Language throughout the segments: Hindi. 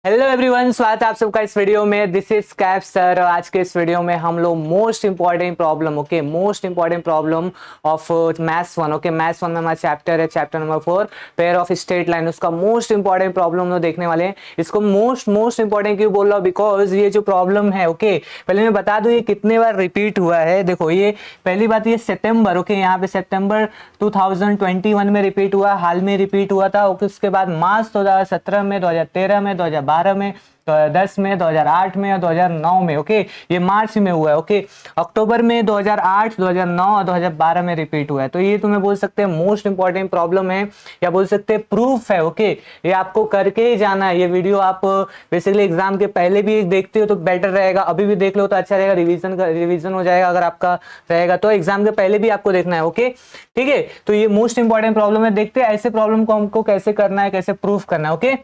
हेलो एवरीवन, स्वागत है आप सबका इस वीडियो में। This is cap sir. आज के इस वीडियो में हम लोग most important problem most important problem of maths one. Maths one में हमारा चैप्टर है chapter number 4, pair of straight line. उसका मोस्ट इंपॉर्टेंट प्रॉब्लम हम लोग देखने वाले हैं। इसको मोस्ट इंपॉर्टेंट क्यों बोल रहा हूँ? बिकॉज ये जो प्रॉब्लम है पहले मैं बता दूं ये कितने बार रिपीट हुआ है। देखो, ये पहली बात, ये सितंबर यहाँ पे सितंबर 2021 में रिपीट हुआ, हाल में रिपीट हुआ था। उसके बाद मार्च 2017 में, 2013 में, 2012 में, 2010 में, 2008 में और 2009 में। ये मार्च में हुआ है। अक्टूबर में 2008, 2009 और 2012 में रिपीट हुआ है। तो ये तुम्हें बोल सकते हैं मोस्ट इंपॉर्टेंट प्रॉब्लम है, या बोल सकते हैं प्रूफ है। ये आपको करके ही जाना है। ये वीडियो आप बेसिकली एग्जाम के पहले भी देखते हो तो बेटर रहेगा, अभी भी देख लो तो अच्छा रहेगा। रिवीजन हो जाएगा अगर आपका रहेगा तो। एग्जाम के पहले भी आपको देखना है। ठीक है, तो ये मोस्ट इंपॉर्टेंट प्रॉब्लम है। देखते हैं ऐसे प्रॉब्लम को हमको कैसे करना है, कैसे प्रूफ करना है।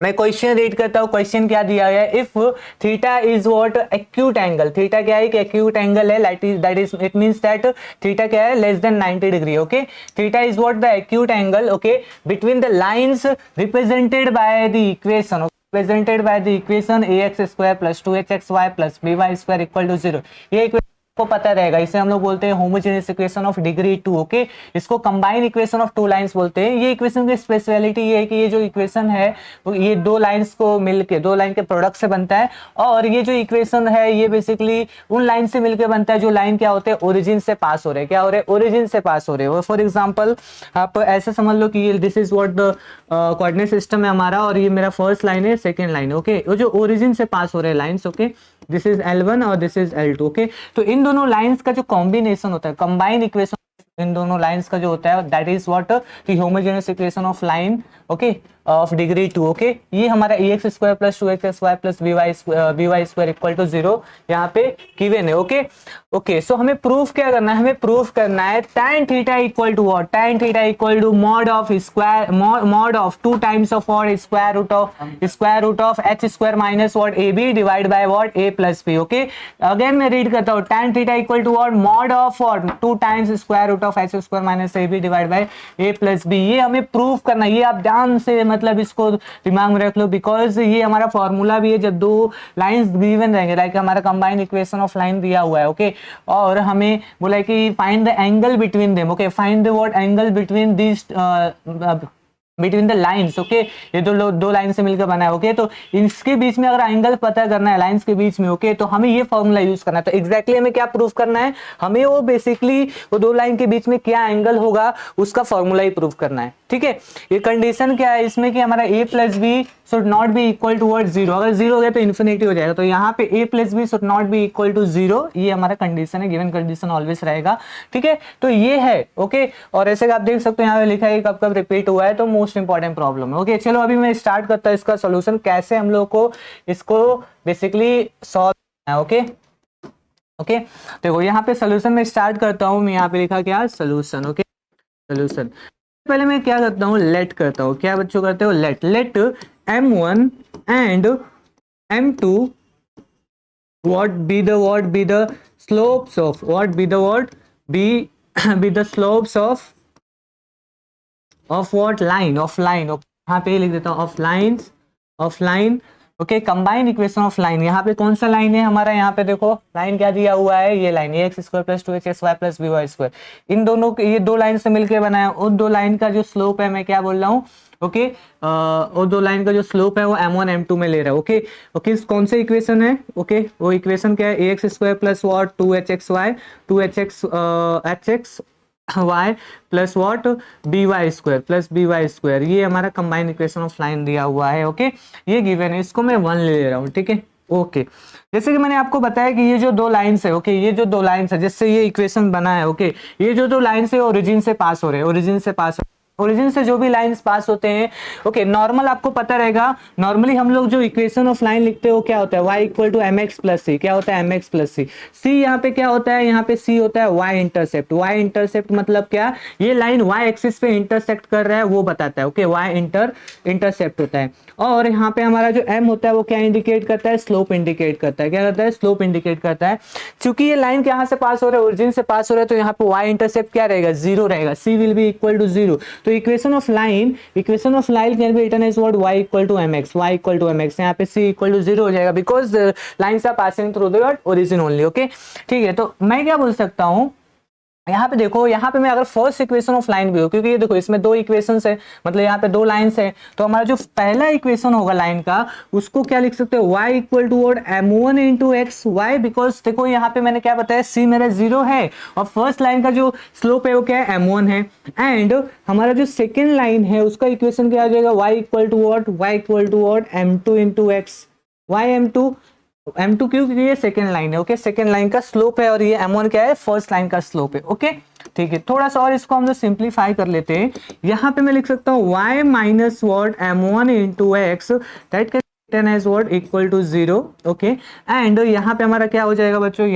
मैं क्वेश्चन रीड करता हूँ। क्वेश्चन क्या दिया गया है? If theta is what acute angle. Theta क्या है? कि एक्यूट एंगल है। That is it means that theta क्या है? Less than 90 degree. Theta is what the acute angle between the lines represented by the equation ax square plus 2hxy plus by square equal to 0। ये को पता रहेगा, इसे हम लोग बोलते हैं होमोजेनियस इक्वेशन ऑफ डिग्री 2। इसको combine equation of two lines बोलते हैं। ये इक्वेशन की स्पेशलिटी ये है कि ये जो इक्वेशन है ये दो लाइंस को मिलके, दो लाइन के प्रोडक्ट से बनता है। और ये जो इक्वेशन है ये बेसिकली उन लाइन से मिलके बनता है जो लाइन क्या होते हैं? ओरिजिन से पास हो रहे हैं। क्या हो रहे हैं? ओरिजिन से पास हो रहे हैं। फॉर एग्जाम्पल आप ऐसे समझ लो कि this is what the coordinate system है हमारा, और ये मेरा फर्स्ट लाइन है, सेकेंड लाइन है। वो जो ओरिजिन से पास हो रहे हैं लाइन्स, दिस इज L1 और दिस इज L2। तो इन दोनों लाइंस का जो कॉम्बिनेशन होता है, कंबाइन इक्वेशन इन दोनों लाइंस का जो होता है, that is what the homogeneous equation of line of degree 2। ये हमारा ax square plus 2hxy plus by square equal to 0 यहाँ पे गिवन है। सो हमें प्रूफ क्या करना है? हमें प्रूफ करना है tan theta equal to what? tan theta equal to mod of 2 times of what? Square root of h square minus what? ab divide by what? a plus b। Again मैं रीड करता हूँ। tan theta equal to what? Mod of 2 times square root of h square minus ab divide by a plus b। ये हमें प्रूफ करना है। ये आप ध्यान से मतलब इसको दिमाग में रख लो, बिकॉज ये हमारा फॉर्मूला भी है। जब दो लाइंस गिवन रहेंगे, लाइक हमारा कंबाइंड इक्वेशन ऑफ लाइन दिया हुआ है, और हमें बोला है कि find the angle between them. Find the what? Angle between this between the lines. ये दो लाइन से मिलकर बना है। तो इसके बीच में अगर एंगल पता करना है लाइंस के बीच में, तो हमें ये फॉर्मूला यूज करना है। तो एग्जैक्टली हमें क्या प्रूफ करना है? हमें वो बेसिकली वो दो लाइन के बीच में क्या एंगल होगा उसका फॉर्मूला ही प्रूफ करना है। ठीक है, ये कंडीशन क्या है इसमें कि हमारा a plus B should not be equal to word 0। अगर 0 हो गया तो इन्फिनिटी हो जाएगा। तो यहाँ पे a plus B should not be equal to 0, ये हमारा कंडीशन है। गिवन कंडीशन ऑलवेज रहेगा। ठीक है, तो ये है। और ऐसे आप देख सकते हो यहाँ पे लिखा है कब कब रिपीट हुआ है, तो मोस्ट इंपॉर्टेंट प्रॉब्लम है। चलो अभी मैं स्टार्ट करता हूँ इसका सोल्यूशन, कैसे हम लोग को इसको बेसिकली सॉल्व करना है। देखो यहाँ पे सोल्यूशन में स्टार्ट करता हूँ। मैं यहाँ पे लिखा क्या? सोल्यूशन। सोल्यूशन पहले मैं क्या करता हूँ? लेट करता हूँ। क्या बच्चों करते हो? Let m1 and m2 what be the slopes of what line of यहाँ पे लिख देता हूँ of line. Combine equation of line. यहाँ पे कौन सा लाइन है हमारा? यहाँ पे देखो लाइन क्या दिया हुआ है? ये line ax square plus 2hxy plus by square. इन दोनों ये दो लाइन से मिलकर बना है। उन दो लाइन का जो स्लोप है, मैं क्या बोल रहा हूँ? वो दो लाइन का जो स्लोप है वो m1 m2 में ले रहा है। कौन सा इक्वेशन है? वो इक्वेशन क्या है? ax square plus what? 2hx y plus what? by square plus by square. ये हमारा कंबाइंड इक्वेशन ऑफ लाइन दिया हुआ है। ये गिवन है, इसको मैं 1 ले रहा हूँ। ठीक है, जैसे कि मैंने आपको बताया कि ये जो दो लाइंस है, ये जो दो लाइंस है जिससे ये इक्वेशन बना है, ये जो दो लाइंस है ओरिजिन से पास हो रहे हैं। ओरिजिन से जो भी लाइंस पास होते हैं, नॉर्मल आपको पता रहेगा। नॉर्मली हम लोग जो इक्वेशन ऑफ लाइन लिखते हैं वो क्या होता है? y equal to mx plus C. क्या होता है? mx प्लस सी। सी यहाँ पे क्या होता है? यहाँ पे सी होता है y इंटरसेप्ट। y इंटरसेप्ट मतलब क्या? ये लाइन y एक्सिस पे इंटरसेक्ट कर रहा है वो बताता है। y इंटरसेप्ट होता है। और यहाँ पे हमारा जो m होता है वो क्या इंडिकेट करता है? स्लोप इंडिकेट करता है। क्या करता है? स्लोप इंडिकेट करता है। क्योंकि ये लाइन कहाँ से पास हो रहा है? ओरिजिन से पास हो रहा है, तो यहाँ पे y इंटरसेप्ट क्या रहेगा? 0 रहेगा। c will be equal to 0। तो equation of line can be written as what y equal to mx, y equal to mx, यहाँ पे c इक्वल टू 0 हो जाएगा because lines are passing through the origin only. Okay ठीक है, तो मैं क्या बोल सकता हूँ यहाँ पे देखो, यहाँ पे मैं अगर फर्स्ट इक्वेशन ऑफ लाइन भी हो, क्योंकि ये देखो इसमें दो इक्वेशंस है, मतलब यहाँ पे दो लाइंस है, तो हमारा जो पहला इक्वेशन होगा लाइन का उसको क्या लिख सकते हो, y equal to word m1 into x Y, because देखो यहाँ पे मैंने क्या बताया, c मेरा 0 है और फर्स्ट लाइन का जो स्लोप है वो क्या है, m1 है, एंड हमारा जो सेकेंड लाइन है उसका इक्वेशन क्या आ जाएगा, y equal to word m2 into x, y m2 क्यों, क्योंकि ये सेकेंड लाइन है। ओके सेकेंड लाइन का स्लोप है और ये m1 क्या है, फर्स्ट लाइन का स्लोप है। ओके ठीक है, थोड़ा सा और इसको हम लोग सिंप्लीफाई कर लेते हैं। यहाँ पे मैं लिख सकता हूँ y minus word m1 into x that can written as word equal to 0। Okay and यहाँ पे हमारा क्या हो जाएगा बच्चों,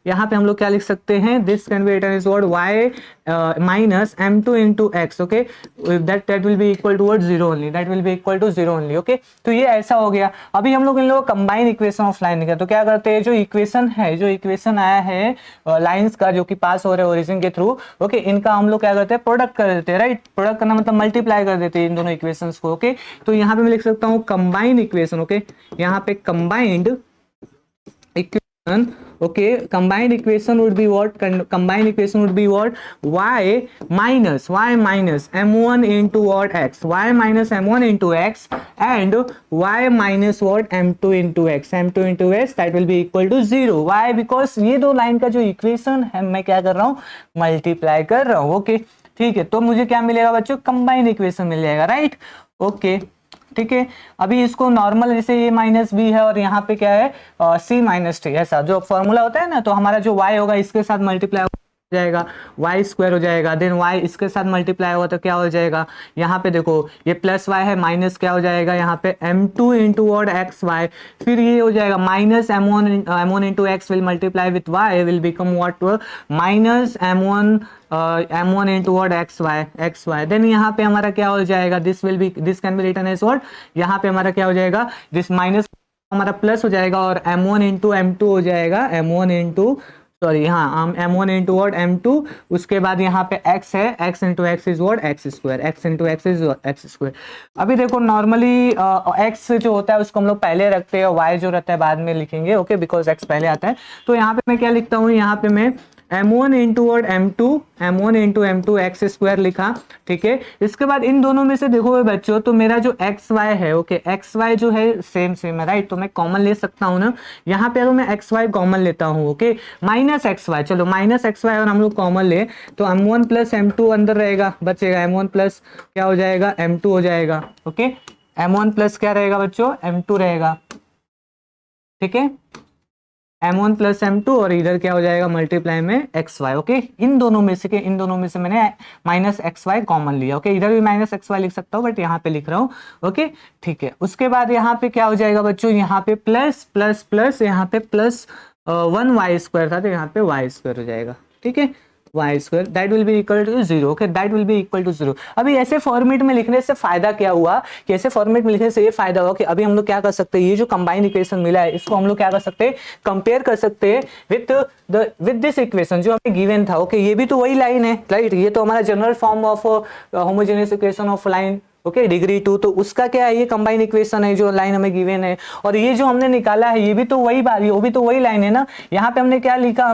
यहाँ पे हम लोग क्या लिख सकते हैं, this can be written as word y minus m2 into x. Okay that will be equal to word 0 only, that will be equal to 0 only. Okay तो ये ऐसा हो गया। अभी हम लोग इन लोगों कंबाइन इक्वेशन ऑफ लाइन निकाल, तो क्या करते हैं, जो इक्वेशन आया है लाइंस का जो कि पास हो रहे हैं ओरिजिन के थ्रू, ओके इनका हम लोग क्या करते हैं, प्रोडक्ट कर देते हैं, राइट। प्रोडक्ट करना मतलब मल्टीप्लाई कर देते हैं इन दोनों इक्वेशंस को। ओके तो यहाँ पे मैं लिख सकता हूँ कंबाइन इक्वेशन। ओके यहाँ पे combined equation, okay combined equation would be what, combined equation would be what, y minus m1 into what x, y minus m1 into x and y minus what m2 into x, that will be equal to 0। why, because ये दो लाइन का जो इक्वेशन है मैं क्या कर रहा हूँ, मल्टीप्लाई कर रहा हूँ। ओके ठीक है, तो मुझे क्या मिलेगा बच्चों, कंबाइंड इक्वेशन मिल जाएगा, राइट। ओके ठीक है, अभी इसको नॉर्मल जैसे ये माइनस बी है और यहाँ पे क्या है सी माइनस टी, ऐसा जो फॉर्मूला होता है ना, तो हमारा जो y होगा इसके साथ मल्टीप्लाई हो जाएगा, y स्क्वायर हो जाएगा, देन y इसके साथ मल्टीप्लाई होगा तो क्या हो जाएगा, यहाँ पे देखो ये प्लस y है, माइनस क्या हो जाएगा यहाँ पे m2 into word x Y, फिर ये हो जाएगा minus m1 into x will multiply with y will become what, minus m1 into word x y, then यहाँ पे हमारा क्या हो जाएगा, this can be written as what, यहाँ पे हमारा क्या हो जाएगा, दिस माइनस हमारा प्लस हो जाएगा और m1 इंटू m2 हो जाएगा, m1 इंटू सॉरी हाँ m1 इंटू वर्ड m2, उसके बाद यहाँ पे x है, x into x is word x square, x into x is x square. अभी देखो नॉर्मली x जो होता है उसको हम लोग पहले रखते हैं और y जो रहता है बाद में लिखेंगे। ओके बिकॉज x पहले आता है, तो यहाँ पे मैं क्या लिखता हूँ, यहाँ पे मैं m1 into word m2 x square लिखा। ठीक है, इसके बाद इन दोनों में से देखो बच्चों, तो मेरा जो एक्स वाई है, ओके एक्स वाई जो है सेम है, राइट, तो मैं कॉमन ले सकता हूँ ना, यहाँ पे अगर मैं एक्स वाई कॉमन लेता हूँ, ओके माइनस एक्स वाई, चलो माइनस एक्स वाई और हम लोग कॉमन ले तो m1 प्लस m2 अंदर रहेगा, बचेगा m1 प्लस क्या हो जाएगा, m2 हो जाएगा। ओके m1 प्लस क्या रहेगा बच्चों, m2 रहेगा। ठीक है m1 प्लस m2 और इधर क्या हो जाएगा मल्टीप्लाई में xy। ओके इन दोनों में से मैंने माइनस xy कॉमन लिया। ओके इधर भी माइनस xy लिख सकता हूँ बट यहाँ पे लिख रहा हूँ। ओके ठीक है, उसके बाद यहाँ पे क्या हो जाएगा बच्चों, यहाँ पे प्लस प्लस प्लस, यहाँ पे प्लस 1y स्क्वायर था तो यहाँ पे y स्क्वायर हो जाएगा। ठीक है y square that will be equal to 0। Okay that will be equal to 0। अभी ऐसे फॉर्मेट में लिखने से फायदा क्या हुआ, कि ऐसे फॉर्मेट में लिखने से ये फायदा हुआ कि अभी हम लोग क्या कर सकते हैं, ये जो कंबाइंड इक्वेशन मिला है इसको हम लोग क्या कर सकते हैं, कंपेयर कर सकते हैं विद दिस इक्वेशन जो हमें गिवन था। ओके ये भी तो वही लाइन है, राइट, ये तो हमारा general form of homogeneous equation of line. Okay degree 2, तो उसका क्या है, ये कंबाइंड इक्वेशन है जो लाइन हमें गिवन है, और ये जो हमने निकाला है ये भी तो वही बात, वो भी तो वही लाइन है ना। यहाँ पे हमने क्या लिखा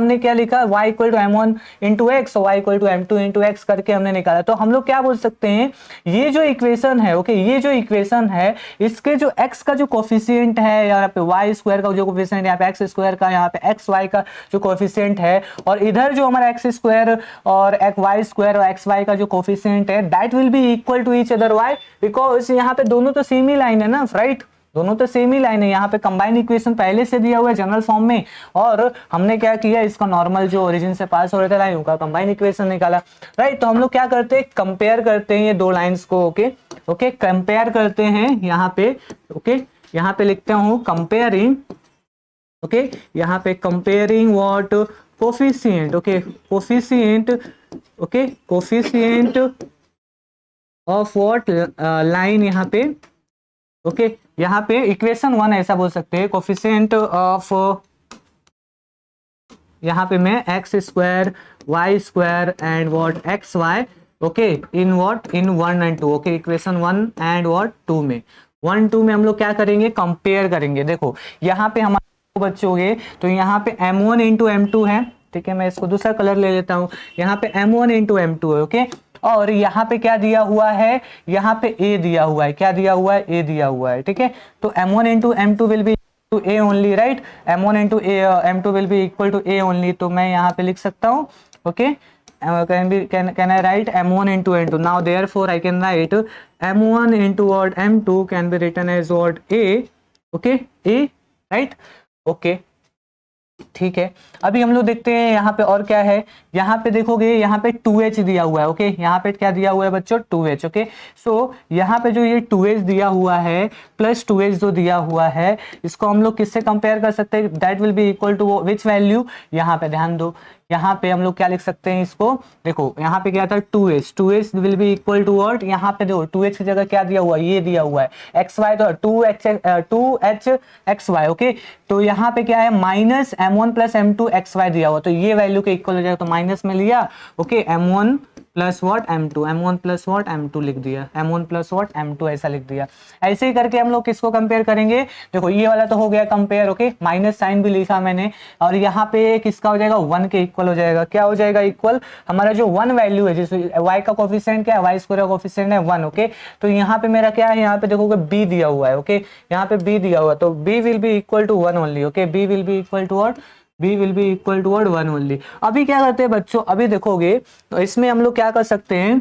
y equal to m1 into x, y equal to m2 into x करके हमने निकाला। तो हम लोग क्या बोल सकते हैं, ये जो इक्वेशन है, ओके ये जो इक्वेशन है इसके जो x का जो कोफिशिएंट है, यहाँ पे y स्क्वायर का जो कोफिशिएंट, यहाँ पे x स्क्वायर का, यहाँ पे एक्स वाई का जो कोफिशिएंट है, और इधर जो हमारा एक्स स्क्वायर और y स्क्वायर और एक्स वाई का जो कोफिशिएंट है, that will be equal to each other. Why because यहाँ पे दोनों तो सेम ही लाइन है ना, राइट, दोनों तो सेम ही लाइन है। यहाँ पे कंबाइंड इक्वेशन पहले से दिया हुआ है जनरल फॉर्म में, और हमने क्या किया, इसका नॉर्मल जो ओरिजिन से पास हो रहे थे लाइन का कंबाइंड इक्वेशन निकाला, राइट। तो हम लोग क्या करते हैं, कंपेयर करते हैं ये दो लाइंस को। ओके कंपेयर करते हैं यहाँ पे। ओके यहाँ पे लिखते हूँ कंपेयरिंग, ओके यहाँ पे comparing what, coefficient, okay coefficient, okay coefficient of what line यहाँ पे। ओके यहाँ पे इक्वेशन 1 ऐसा बोल सकते हैं, कोफिशिएंट ऑफ, यहाँ पे मैं x square y square and what x y, okay in what, in 1 and 2, okay equation 1 and what 2 में, 1 2 में हम लोग क्या करेंगे, कंपेयर करेंगे। देखो यहाँ पे हमारे बच्चों तो यहाँ पे m1 इंटू m2 है, ठीक है, मैं इसको दूसरा कलर ले लेता हूँ। यहाँ पे m1 इंटू m2 है, ओके, और यहाँ पे क्या दिया हुआ है, यहाँ पे a दिया हुआ है, क्या दिया हुआ है, a दिया हुआ है, ठीक है। तो m1 into m2 will be to a only, right, m1 into m2 will be equal to a only. तो मैं यहाँ पे लिख सकता हूँ, okay, can I write m1 into m2? Now therefore I can write m1 into what m2 can be written as what a, okay, a, right, okay, ठीक है। अभी हम लोग देखते हैं यहाँ पे और क्या है। यहाँ पे देखोगे यहाँ पे 2h दिया हुआ है, ओके, यहाँ पे क्या दिया हुआ है बच्चों, 2h, ओके। सो यहाँ पे जो ये 2h दिया हुआ है प्लस 2h जो दिया हुआ है, इसको हम लोग किससे कंपेयर कर सकते हैं, that will be equal to which value, यहाँ पे ध्यान दो, यहाँ पे हम लोग क्या लिख सकते हैं इसको, देखो यहाँ पे क्या था 2h will be equal to what, यहाँ पे देखो 2h की जगह क्या दिया हुआ है, ये दिया हुआ है xy, तो 2h xy, ओके। तो यहाँ पे क्या है minus m1 plus m2 xy दिया हुआ, तो ये वैल्यू के इक्वल हो जाएगा, तो माइनस में लिया, okay, m1 plus what m2, m1 plus what m2 लिख दिया, m1 प्लस वॉट m2 ऐसा लिख दिया। ऐसे ही करके हम लोग किसको कंपेयर करेंगे, देखो ये वाला तो हो गया कंपेयर, ओके, माइनस साइन भी लिखा मैंने, और यहाँ पे किसका हो जाएगा, 1 के इक्वल हो जाएगा, क्या हो जाएगा इक्वल, हमारा जो 1 वैल्यू है, जिसमें y का कोफिशिएंट क्या है, y स्क्वायर का कोफिशिएंट है 1, ओके। तो यहाँ पे मेरा क्या है, यहाँ पे देखोगे b दिया हुआ है, ओके, यहाँ पे b दिया हुआ है, तो b will be equal to 1 only, okay, b will be equal to what, b will be equal to word 1 only. अभी क्या करते हैं बच्चों, अभी देखोगे तो इसमें हम लोग क्या कर सकते हैं,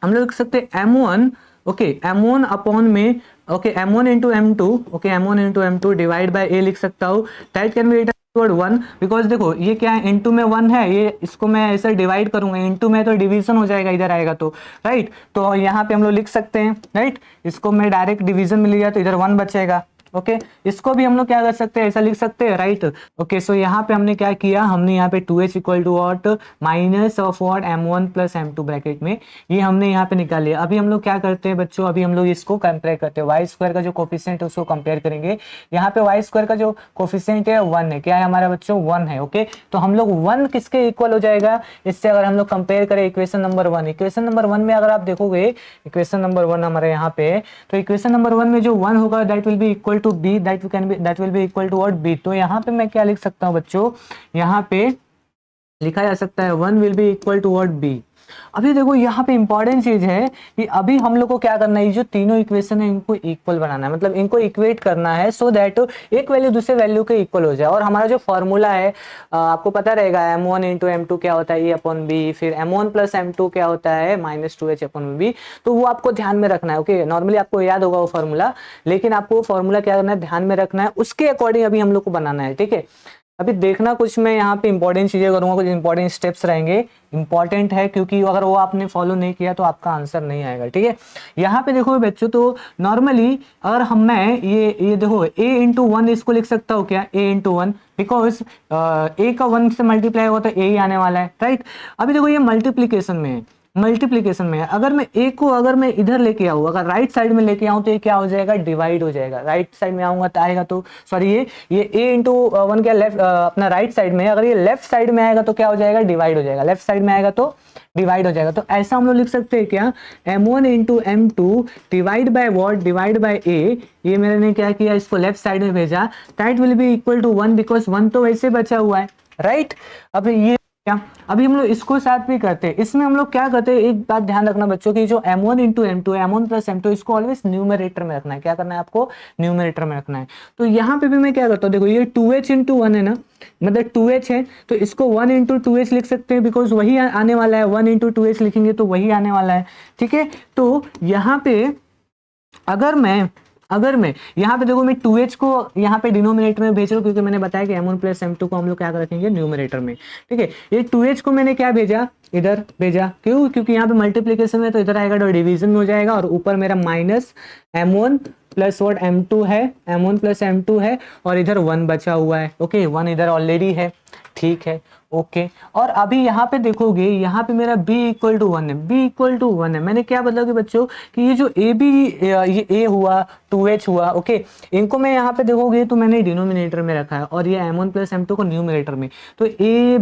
हम लोग लिख सकते हैं m1, ओके, m1 अपॉन में, okay, m1 into m2, okay, m1 into m2 divide by a लिख सकता हूँ, that can be written word 1, because देखो ये क्या है, इनटू में 1 है, ये इसको मैं ऐसे डिवाइड करूंगा, इनटू में तो डिवीजन हो जाएगा, इधर आएगा तो, राइट, तो यहाँ पे हम लोग लिख सकते हैं, राइट, इसको मैं डायरेक्ट डिवीजन में लिया तो इधर 1 बचेगा, ओके, इसको भी हम लोग क्या कर सकते हैं, ऐसा लिख सकते हैं, राइट, ओके। सो यहाँ पे हमने क्या किया, हमने यहाँ पे 2h equal to what minus of what m1 plus m2 bracket में, ये हमने यहाँ पे निकाल लिया। अभी हम लोग क्या करते हैं बच्चों, अभी हम लोग इसको कंपेयर करते हैं, वाई स्क्वायर का जो कोफिशिएंट है उसको कंपेयर करेंगे। यहाँ पे वाई स्क्वायर का जो कोफिशिएंट है 1 है, क्या है हमारा बच्चों, 1 है, ओके। तो हम लोग 1 किसके इक्वल हो जाएगा, इससे अगर हम लोग कंपेयर करें इक्वेशन नंबर 1, इक्वेशन नंबर 1 में अगर आप देखोगे, इक्वेशन नंबर 1 हमारे यहाँ पे, तो इक्वेशन नंबर 1 में जो 1 होगा that will be equal to b, that will be equal to what, b। तो यहाँ पे मैं क्या लिख सकता हूँ बच्चों, यहाँ पे लिखा जा सकता है 1 will be equal to what, b। अभी देखो यहाँ पे इंपॉर्टेंट चीज है कि अभी हम लोग को क्या करना है, ये जो तीनों इक्वेशन है इनको इक्वल बनाना है, मतलब इनको इक्वेट करना है, सो दैट एक वैल्यू दूसरे वैल्यू के इक्वल हो जाए। और हमारा जो फॉर्मूला है आपको पता रहेगा, m1 इंटू m2 क्या होता है, a अपॉन b, फिर m1 प्लस m2 क्या होता है, माइनस 2h अपॉन b। तो वो आपको ध्यान में रखना है, ओके, नॉर्मली आपको याद होगा वो फॉर्मूला, लेकिन आपको वो फॉर्मूला क्या करना है, ध्यान में रखना है, उसके अकॉर्डिंग अभी हम लोग को बनाना है, ठीक है। अभी देखना कुछ मैं यहाँ पे इंपॉर्टेंट चीजें करूंगा, कुछ इंपॉर्टेंट स्टेप्स रहेंगे, इंपॉर्टेंट है क्योंकि अगर वो आपने फॉलो नहीं किया तो आपका आंसर नहीं आएगा, ठीक है। यहाँ पे देखो बच्चों, तो नॉर्मली अगर मैं ये देखो a इंटू 1 इसको लिख सकता हूँ क्या, a इंटू 1, बिकॉज a का 1 से मल्टीप्लाई होगा तो a ही आने वाला है, राइट। अभी देखो ये मल्टीप्लीकेशन में है, मल्टीप्लीकेशन में है, अगर मैं a को अगर मैं इधर लेके आऊँ, अगर राइट साइड में लेके आऊँ तो ये क्या हो जाएगा, डिवाइड हो जाएगा, राइट साइड में आऊंगा तो आएगा, तो सॉरी ये a इंटू 1 क्या लेफ्ट अपना राइट साइड में, अगर ये लेफ्ट साइड में आएगा तो क्या हो जाएगा, डिवाइड हो जाएगा, लेफ्ट साइड में आएगा तो डिवाइड हो जाएगा। तो ऐसा हम लोग लिख सकते हैं क्या, m1 into m2 divide by what, divide by a, ये मैंने क्या किया, इसको लेफ्ट साइड में भेजा, that will be equal to 1, because 1 तो वैसे बचा हुआ है, राइट। अब ये क्या, अभी हम लोग इसको साथ भी करते हैं, इसमें हम लोग क्या करते हैं, एक बात ध्यान रखना बच्चों की, जो m1 into m2 m1 plus m2 इसको ऑलवेज न्यूमरेटर में रखना है, क्या करना है आपको, न्यूमरेटर में रखना है। तो यहाँ पे भी मैं क्या करता हूँ, देखो ये 2h इंटू 1 है ना, मतलब 2h है, तो इसको 1 इंटू 2h लिख सकते हैं, बिकॉज वही आने वाला है, 1 इंटू 2h लिखेंगे तो वही आने वाला है, ठीक है। तो यहाँ पे अगर मैं यहाँ पे देखो मैं 2h को यहाँ पे डिनोमिनेटर में भेज रहा हूँ, क्योंकि मैंने बताया कि m1 प्लस m2 को हम लोग क्या रखेंगे, न्यूमरेटर में, ठीक है। ये 2h को मैंने क्या भेजा, इधर भेजा, क्यों, क्योंकि यहाँ पे मल्टीप्लीकेशन में तो इधर आएगा तो डिवीजन में हो जाएगा, और ऊपर मेरा minus m1 plus what m2 है, m1 प्लस m2 है, और इधर 1 बचा हुआ है, ओके, 1 इधर ऑलरेडी है, ठीक है, ओके। और अभी यहाँ पे देखोगे, यहाँ पे मेरा b इक्वल टू 1 है, b इक्वल टू 1 है। मैंने क्या बदला कि बच्चों कि ये जो ए बी, ये a हुआ 2h हुआ, ओके, इनको मैं यहाँ पे देखोगे तो मैंने डिनोमिनेटर में रखा है और ये m1 प्लस m2 को न्यूमिनेटर में। तो a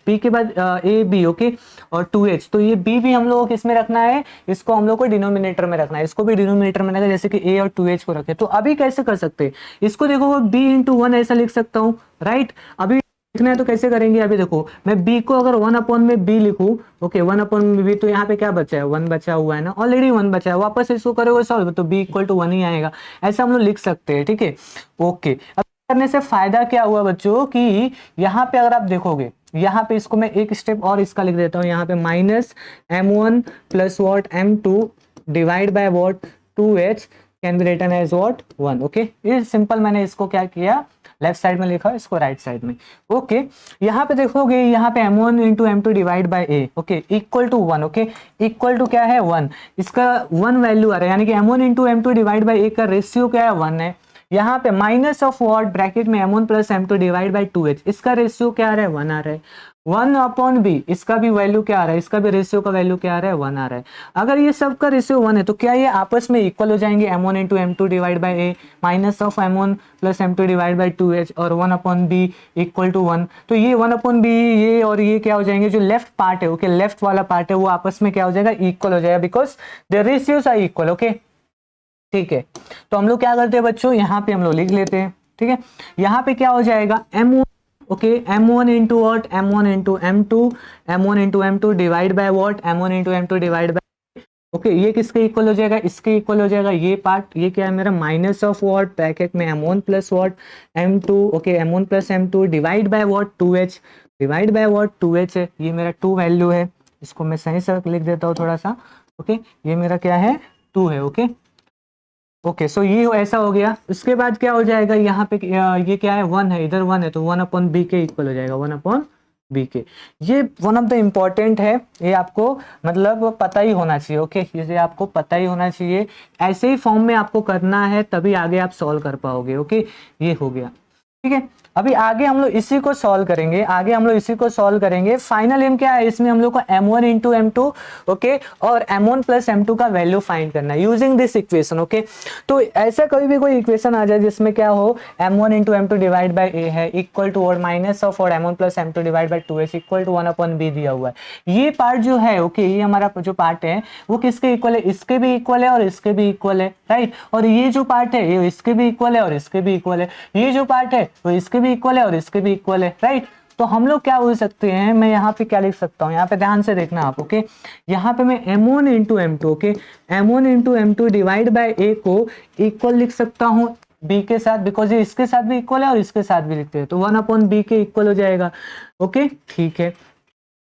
b के बाद a b, ओके, और 2h, तो ये b भी हम लोगों को किस में रखना है, इसको हम लोग को डिनोमिनेटर में रखना है, इसको भी डिनोमिनेटर में रखना है, जैसे कि a और 2h को रखे। तो अभी कैसे कर सकते हैं इसको, देखो b इंटू 1 ऐसा लिख सकता हूँ, राइट। अभी लिखना है तो कैसे करेंगे, अभी देखो मैं b को अगर 1 अपॉन में b लिखूं, ओके, 1 अपॉन में b, तो यहाँ पे क्या बचा है, 1 बचा हुआ है ना, ऑलरेडी 1 बचा है, वापस इसको करोगे सॉल्व तो b इक्वल टू 1 ही आएगा। ऐसा हम लोग लिख सकते हैं, ठीक है, ओके। अब करने से फायदा क्या हुआ बच्चों कि यहाँ पे अगर आप देखोगे, यहाँ पे इसको मैं एक स्टेप और इसका लिख देता हूँ, यहाँ पे minus m1 plus what m2 divide by what 2h can be written as what 1, okay. ये सिंपल मैंने इसको क्या किया, लेफ्ट साइड में लिखा, इसको राइट साइड में, ओके। यहाँ पे देखोगे, यहाँ पे m1 into m2 divide by a, okay, equal to 1, okay, equal to क्या है 1, इसका 1 वैल्यू आ रहा है, यानी कि m1 into m2 divide by a का रेशियो क्या है 1 है। यहाँ पे माइनस ऑफ वॉट ब्रैकेट में m1 plus m2 divide by 2h, इसका रेशियो क्या आ रहा है 1 आ रहा है, 1 अपॉन b, इसका भी वैल्यू क्या आ रहा है, इसका भी रेशियो का वैल्यू क्या आ रहा है 1 आ रहा है। अगर ये सब का रेशियो 1 है तो क्या ये आपस में इक्वल हो जाएंगे, m1 into m2 divide by a minus of m1 plus m2 divide by 2h और 1 अपॉन b इक्वल टू 1। तो ये 1 अपॉन b, ये और ये क्या हो जाएंगे, जो लेफ्ट पार्ट है, ओके, लेफ्ट वाला पार्ट है, वो आपस में क्या हो जाएगा, इक्वल हो जाएगा, because the ratios are equal, okay, ठीक है। तो हम लोग क्या करते हैं बच्चों, यहाँ पे हम लोग लिख लेते हैं, ठीक है। यहाँ पे क्या हो जाएगा m1, okay, m1 into what, m1 into m2, m1 into m2 divide by what, m1 into m2 divide bye, okay, ये किसके इक्वल हो जाएगा, इसके इक्वल हो जाएगा, ये पार्ट, ये क्या है मेरा माइनस ऑफ वॉट ब्रैकेट में m1 plus what m2, okay, m1 plus m2 divide by what 2h, divide by what 2h है, ये मेरा 2 वैल्यू है, इसको मैं सही से लिख देता हूँ थोड़ा सा, ओके, ये मेरा क्या है 2 है, ओके, ओके। सो ये ऐसा हो गया। उसके बाद क्या हो जाएगा, यहाँ पे ये क्या है 1 है, इधर 1 है, तो 1 अपॉन बी के इक्वल हो जाएगा, 1 अपॉन बी के। ये वन ऑफ द इम्पॉर्टेंट है, ये आपको मतलब पता ही होना चाहिए, ओके, ये आपको पता ही होना चाहिए, ऐसे ही फॉर्म में आपको करना है, तभी आगे आप सॉल्व कर पाओगे, ओके। ये हो गया, ठीक है। अभी आगे हम लोग इसी को सॉल्व करेंगे, आगे हम लोग इसी को सॉल्व करेंगे। फाइनल एम क्या है, इसमें हम लोग को m1 इंटू m2, ओके, और m1 प्लस m2 का वैल्यू फाइंड करना है यूजिंग दिस इक्वेशन, ओके। तो ऐसा कभी भी कोई इक्वेशन आ जाए जिसमें क्या हो, m1 into m2 divide by a है इक्वल टू और माइनस ऑफ और m1 plus m2 divide by 2h equal to 1 upon b दिया हुआ है। ये पार्ट जो है, ओके, ये हमारा जो पार्ट है वो किसके इक्वल है, इसके भी इक्वल है और इसके भी इक्वल है, राइट। और ये जो पार्ट है ये इसके भी इक्वल है और इसके भी इक्वल है, ये जो पार्ट है वो इसके भी इक्वल है और इसके भी इक्वल है, राइट। तो हम लोग क्या बोल सकते हैं, मैं यहाँ पे क्या लिख सकता हूँ, यहाँ पे ध्यान से देखना आप, ओके। यहाँ पे मैं m1 into m2, okay, m1 into m2 divide by a को इक्वल लिख सकता हूँ b के साथ, बिकॉज ये इसके साथ भी इक्वल है और इसके साथ भी लिखते हैं, तो 1 अपॉन b के इक्वल हो जाएगा, ओके, ठीक है।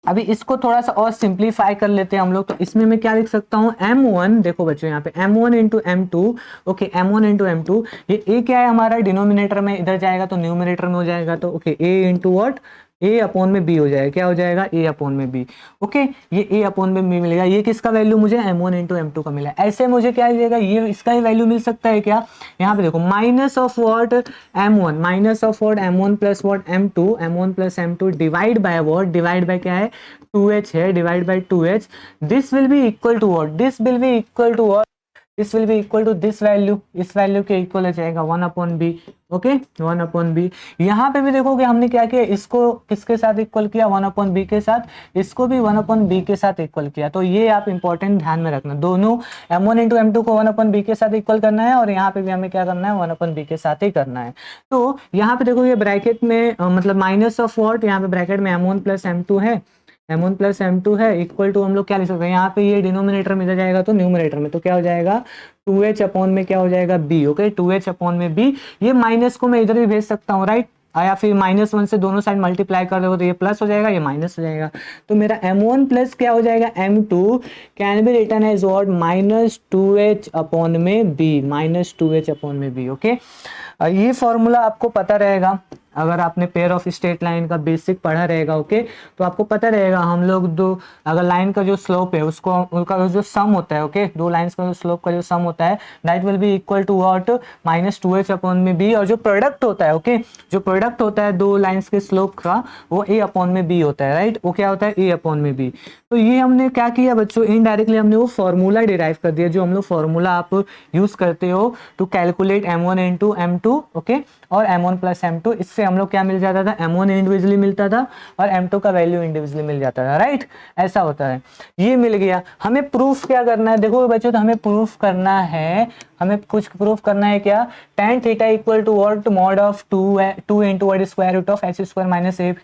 अभी इसको थोड़ा सा और सिंप्लीफाई कर लेते हैं हम लोग। तो इसमें मैं क्या लिख सकता हूँ, m1, देखो बच्चों यहाँ पे m1 into m2, okay, m1 into m2, ये a क्या है हमारा डिनोमिनेटर में, इधर जाएगा तो न्यूमिनेटर में हो जाएगा, तो okay, a into what, a upon में b हो जाएगा, क्या हो जाएगा a अपॉन में b, ओके, ये a अपॉन में b मिलेगा। ये किसका वैल्यू मुझे m1 इंटू m2 का मिला। ऐसे मुझे क्या मिलेगा, ये इसका ही वैल्यू मिल सकता है क्या, यहाँ पे देखो minus of what m1, minus of what m1 plus what m2, m1 plus m2 divide by what, divide by क्या है 2h है, divide by 2h, this will be equal to what, this will be equal to what, this will be equal to this value, इस वैल्यू के इक्वल हो जाएगा 1 upon b, okay, 1 upon b. यहाँ पे भी देखोगे हमने क्या किया, इसको किसके साथ इक्वल किया, 1 अपॉन बी के साथ, इसको भी 1 अपॉन बी के साथ इक्वल किया। तो ये आप इंपॉर्टेंट ध्यान में रखना, दोनों m1 इंटू m2 को 1 अपॉन बी के साथ इक्वल करना है और यहाँ पे भी हमें क्या करना है, 1 अपॉन बी के साथ ही करना है। तो यहाँ पे देखो ये ब्रैकेट में मतलब माइनस ऑफ वॉट, यहाँ पे ब्रैकेट में m1 प्लस m2 है, m1 प्लस m2 है इक्वल टू, हम लोग क्या लिख सकते हैं, यहाँ पे ये डिनोमिनेटर में इधर जाएगा तो न्यूमिनेटर में, तो क्या हो जाएगा 2h अपॉन में क्या हो जाएगा b, ओके, 2h अपॉन में b। ये माइनस को मैं इधर भी भेज सकता हूँ, राइट, या फिर -1 से दोनों साइड मल्टीप्लाई कर दोगे तो ये प्लस हो जाएगा, ये माइनस हो जाएगा। तो मेरा m1 प्लस क्या हो जाएगा m2 can be written as what -2h upon में b, -2h अपॉन में b, ओके। ये फॉर्मूला आपको पता रहेगा, अगर आपने पेयर ऑफ स्ट्रेट लाइन का बेसिक पढ़ा रहेगा, ओके, तो आपको पता रहेगा हम लोग दो, अगर लाइन का जो स्लोप है उसको, उनका जो सम होता है, ओके, दो लाइंस का जो स्लोप का जो सम होता है that will be equal to what, -2h upon में b, और जो प्रोडक्ट होता है, ओके, जो प्रोडक्ट होता है दो लाइंस के स्लोप का वो a अपॉन में b होता है, राइट, वो क्या होता है a अपॉन में b। तो ये हमने क्या किया बच्चों, इनडायरेक्टली हमने वो फॉर्मूला डिराइव कर दिया जो हम लोग फॉर्मूला आप यूज करते हो to calculate m1 into m2, okay, और m1 प्लस m2। इससे हम लोग क्या मिल जाता था, m1 इंडिविजुअली मिलता था और m2 का वैल्यू इंडिविजुअली मिल जाता था, राइट, ऐसा होता है। ये मिल गया, हमें प्रूफ क्या करना है, देखो बच्चों, तो हमें प्रूफ करना है, हमें कुछ प्रूफ करना है क्या, tan theta equal to what, mod of 2 into what square root of h square minus A